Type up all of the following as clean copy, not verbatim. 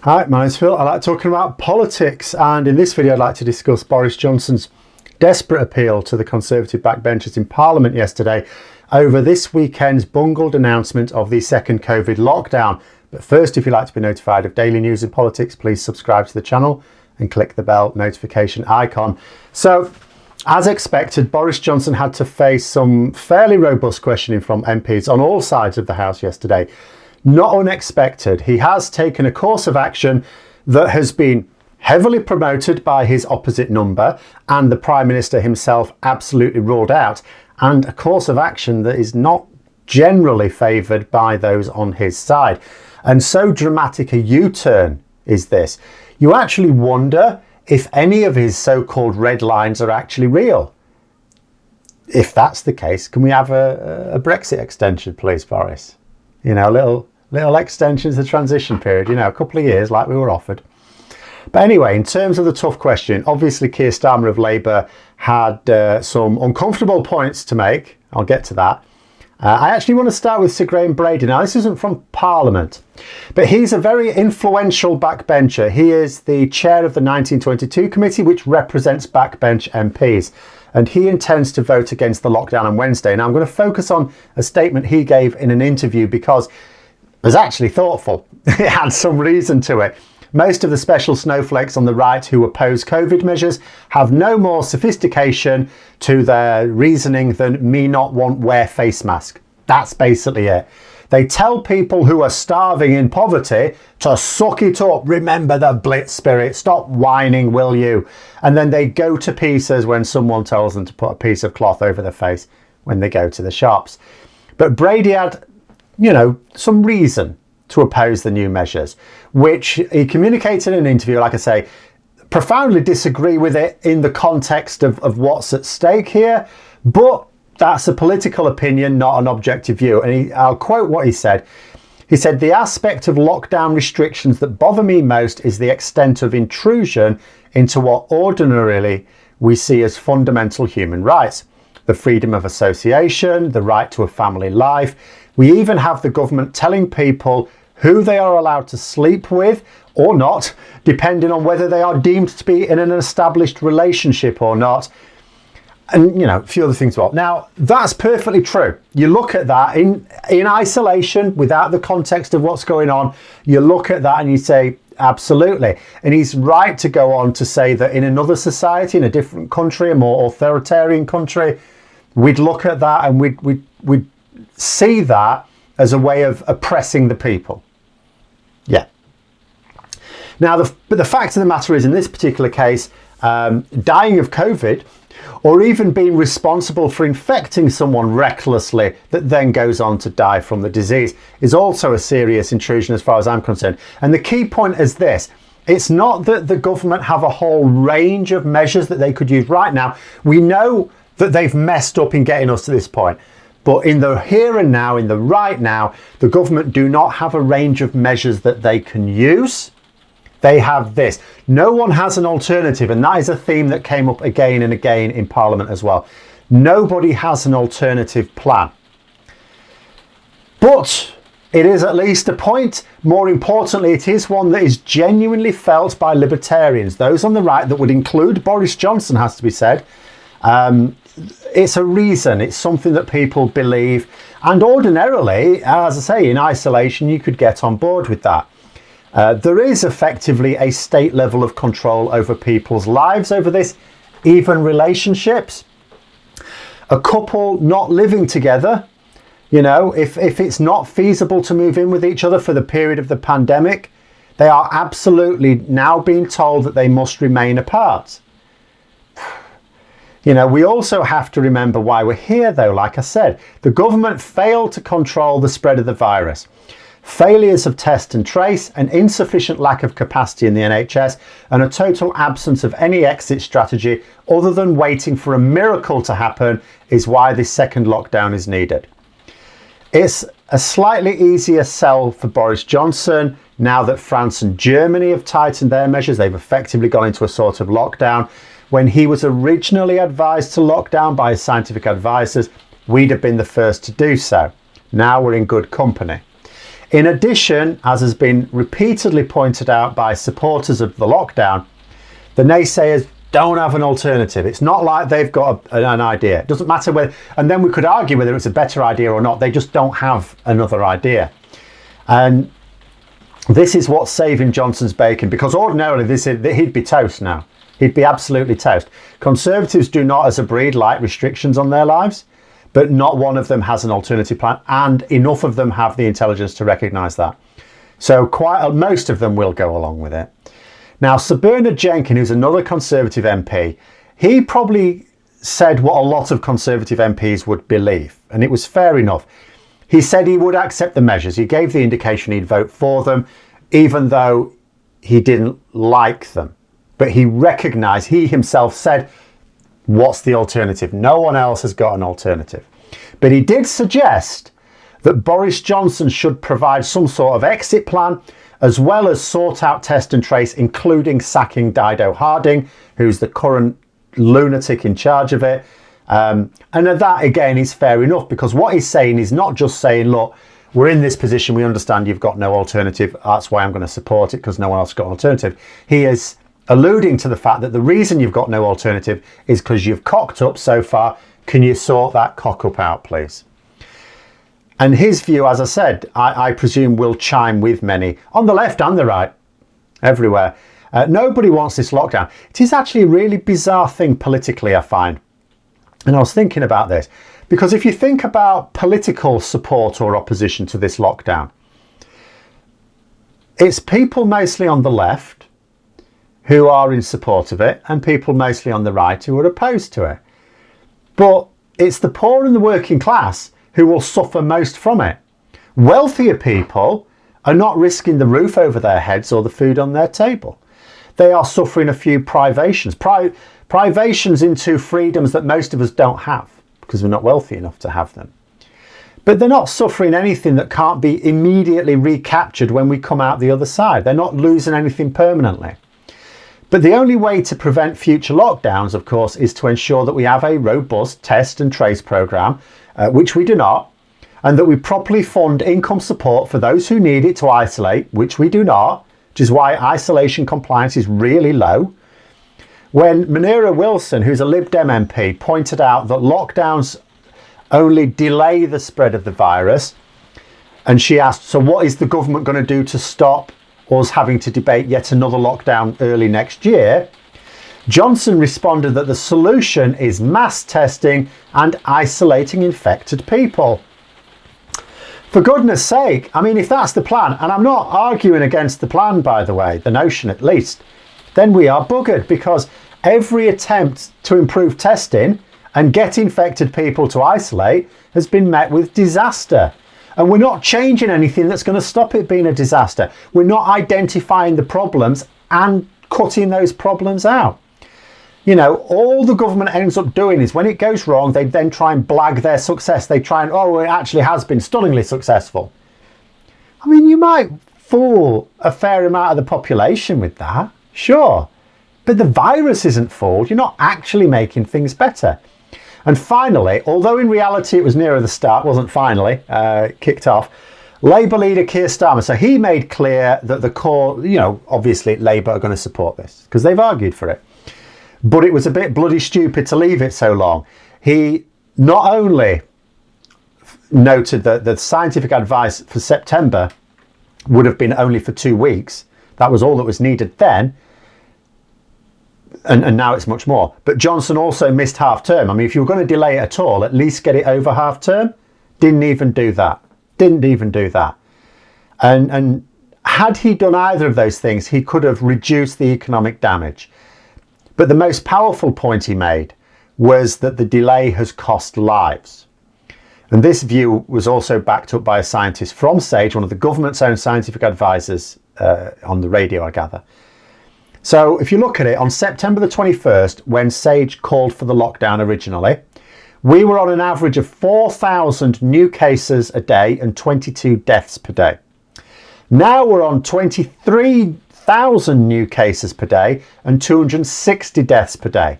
Hi, my name's Phil. I like talking about politics, and in this video I'd like to discuss Boris Johnson's desperate appeal to the Conservative backbenchers in Parliament yesterday over this weekend's bungled announcement of the second COVID lockdown. But first, if you'd like to be notified of daily news in politics, please subscribe to the channel and click the bell notification icon. So, as expected, Boris Johnson had to face some fairly robust questioning from MPs on all sides of the House yesterday. Not unexpected, he has taken a course of action that has been heavily promoted by his opposite number and the Prime Minister himself absolutely ruled out, and a course of action that is not generally favoured by those on his side. And so dramatic a U-turn is this, you actually wonder if any of his so-called red lines are actually real. If that's the case, can we have a Brexit extension, please, Boris? You know, little extensions, the transition period, you know, a couple of years like we were offered. But anyway, in terms of the tough question, obviously Keir Starmer of Labour had some uncomfortable points to make. I'll get to that. I actually want to start with Sir Graham Brady. Now, this isn't from Parliament, but he's a very influential backbencher. He is the chair of the 1922 committee, which represents backbench MPs, and he intends to vote against the lockdown on Wednesday. Now, I'm going to focus on a statement he gave in an interview because it was actually thoughtful. It had some reason to it. Most of the special snowflakes on the right who oppose COVID measures have no more sophistication to their reasoning than me not want wear face mask. That's basically it. They tell people who are starving in poverty to suck it up, remember the Blitz spirit, stop whining, will you? And then they go to pieces when someone tells them to put a piece of cloth over their face when they go to the shops. But Brady had, you know, some reason to oppose the new measures, which he communicated in an interview, like I say, profoundly disagree with it in the context of what's at stake here, but that's a political opinion, not an objective view. And I'll quote what he said. He said, "The aspect of lockdown restrictions that bother me most is the extent of intrusion into what ordinarily we see as fundamental human rights. The freedom of association, the right to a family life. We even have the government telling people who they are allowed to sleep with or not, depending on whether they are deemed to be in an established relationship or not." And, you know, a few other things as well. Now, that's perfectly true. You look at that in isolation, without the context of what's going on, you look at that and you say, absolutely. And he's right to go on to say that in another society, in a different country, a more authoritarian country, we'd look at that and we'd see that as a way of oppressing the people. Yeah. Now, but the fact of the matter is, in this particular case, dying of COVID, or even being responsible for infecting someone recklessly that then goes on to die from the disease, is also a serious intrusion as far as I'm concerned. And the key point is this: it's not that the government have a whole range of measures that they could use right now. We know that they've messed up in getting us to this point. But in the here and now, in the right now, the government do not have a range of measures that they can use. They have this. No one has an alternative, and that is a theme that came up again and again in Parliament as well. Nobody has an alternative plan. But it is at least a point. More importantly, it is one that is genuinely felt by libertarians, those on the right, that would include Boris Johnson, has to be said. It's a reason, it's something that people believe, and ordinarily, as I say, in isolation, you could get on board with that. There is effectively a state level of control over people's lives over this, even relationships. A couple not living together, you know, if it's not feasible to move in with each other for the period of the pandemic, they are absolutely now being told that they must remain apart. You know, we also have to remember why we're here, though. Like I said, the government failed to control the spread of the virus. Failures of test and trace, an insufficient lack of capacity in the NHS, and a total absence of any exit strategy other than waiting for a miracle to happen is why this second lockdown is needed. It's a slightly easier sell for Boris Johnson now that France and Germany have tightened their measures. They've effectively gone into a sort of lockdown. When he was originally advised to lock down by his scientific advisors, we'd have been the first to do so. Now we're in good company. In addition, as has been repeatedly pointed out by supporters of the lockdown, the naysayers don't have an alternative. It's not like they've got an idea. It doesn't matter whether, and then we could argue whether it's a better idea or not. They just don't have another idea. And this is what's saving Johnson's bacon, because ordinarily he'd be toast now. He'd be absolutely toast. Conservatives do not, as a breed, like restrictions on their lives, but not one of them has an alternative plan, and enough of them have the intelligence to recognise that. So most of them will go along with it. Now, Sir Bernard Jenkin, who's another Conservative MP, he probably said what a lot of Conservative MPs would believe, and it was fair enough. He said he would accept the measures. He gave the indication he'd vote for them, even though he didn't like them. But he recognised, he himself said, what's the alternative? No one else has got an alternative. But he did suggest that Boris Johnson should provide some sort of exit plan, as well as sort out test and trace, including sacking Dido Harding, who's the current lunatic in charge of it. And that, again, is fair enough, because what he's saying is not just saying, look, we're in this position, we understand you've got no alternative, that's why I'm going to support it, because no one else got an alternative. He is alluding to the fact that the reason you've got no alternative is because you've cocked up so far. Can you sort that cock up out, please? And his view, as I said, I presume will chime with many on the left and the right, everywhere. Nobody wants this lockdown. It is actually a really bizarre thing politically, I find. And I was thinking about this, because if you think about political support or opposition to this lockdown, it's people mostly on the left who are in support of it, and people mostly on the right who are opposed to it. But it's the poor and the working class who will suffer most from it. Wealthier people are not risking the roof over their heads or the food on their table. They are suffering a few privations, privations into freedoms that most of us don't have, because we're not wealthy enough to have them. But they're not suffering anything that can't be immediately recaptured when we come out the other side. They're not losing anything permanently. But the only way to prevent future lockdowns, of course, is to ensure that we have a robust test and trace programme, which we do not, and that we properly fund income support for those who need it to isolate, which we do not, which is why isolation compliance is really low. When Munira Wilson, who's a Lib Dem MP, pointed out that lockdowns only delay the spread of the virus, and she asked, so what is the government going to do to stop us having to debate yet another lockdown early next year, Johnson responded that the solution is mass testing and isolating infected people. For goodness sake, I mean, if that's the plan, and I'm not arguing against the plan, by the way, the notion at least, then we are buggered, because every attempt to improve testing and get infected people to isolate has been met with disaster. And we're not changing anything that's going to stop it being a disaster. We're not identifying the problems and cutting those problems out. You know, all the government ends up doing is when it goes wrong, they then try and blag their success. They try and, oh, it actually has been stunningly successful. I mean, you might fool a fair amount of the population with that, sure. But the virus isn't fooled. You're not actually making things better. And finally, although in reality it was nearer the start, wasn't finally, kicked off, Labour leader Keir Starmer, so he made clear that the core, you know, obviously Labour are going to support this because they've argued for it. But it was a bit bloody stupid to leave it so long. He not only noted that the scientific advice for September would have been only for 2 weeks. That was all that was needed then. And now it's much more. But Johnson also missed half term. I mean, if you were going to delay it at all, at least get it over half term. Didn't even do that. Didn't even do that. And had he done either of those things, he could have reduced the economic damage. But the most powerful point he made was that the delay has cost lives. And this view was also backed up by a scientist from SAGE, one of the government's own scientific advisors, on the radio, I gather. So if you look at it, on September the 21st, when SAGE called for the lockdown originally, we were on an average of 4,000 new cases a day and 22 deaths per day. Now we're on 23,000 new cases per day and 260 deaths per day.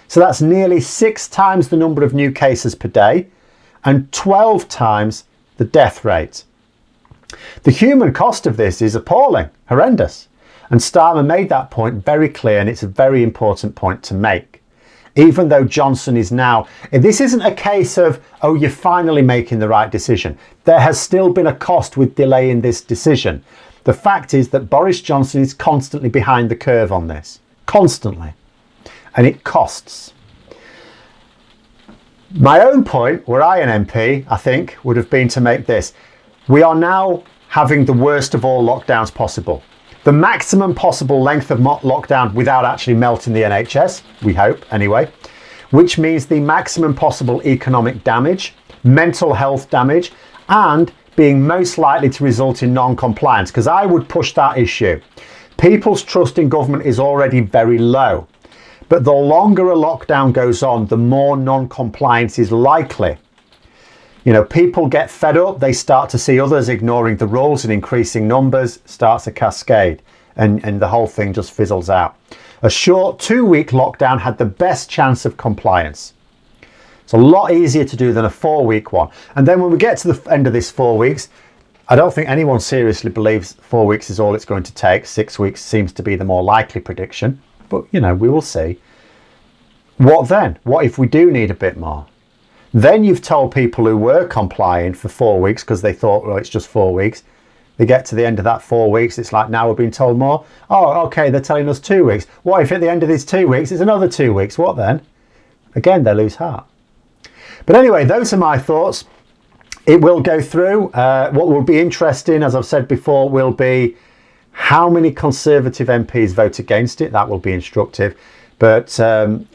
So that's nearly 6 times the number of new cases per day and 12 times the death rate. The human cost of this is appalling, horrendous. And Starmer made that point very clear, and it's a very important point to make. Even though Johnson is now, this isn't a case of, oh, you're finally making the right decision. There has still been a cost with delaying this decision. The fact is that Boris Johnson is constantly behind the curve on this. Constantly. And it costs. My own point, were I an MP, I think, would have been to make this. We are now having the worst of all lockdowns possible. The maximum possible length of lockdown without actually melting the NHS, we hope anyway, which means the maximum possible economic damage, mental health damage, and being most likely to result in non-compliance, because I would push that issue. People's trust in government is already very low, but the longer a lockdown goes on, the more non-compliance is likely. You know, people get fed up, they start to see others ignoring the rules in increasing numbers, starts a cascade, and the whole thing just fizzles out. A short 2-week lockdown had the best chance of compliance. It's a lot easier to do than a 4-week one. And then when we get to the end of this 4 weeks, I don't think anyone seriously believes 4 weeks is all it's going to take. 6 weeks seems to be the more likely prediction, but you know, we will see. What then? What if we do need a bit more? Then you've told people who were complying for 4 weeks because they thought, well, it's just 4 weeks. They get to the end of that 4 weeks, it's like, now we're being told more. Oh, okay, they're telling us 2 weeks. What if at the end of these 2 weeks, it's another 2 weeks? What then? Again, they lose heart. But anyway, those are my thoughts. It will go through. What will be interesting, as I've said before, will be how many Conservative MPs vote against it. That will be instructive. But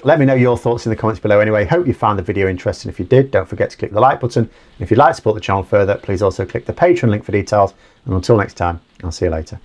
let me know your thoughts in the comments below anyway. Hope you found the video interesting. If you did, don't forget to click the like button. And if you'd like to support the channel further, please also click the Patreon link for details. And until next time, I'll see you later.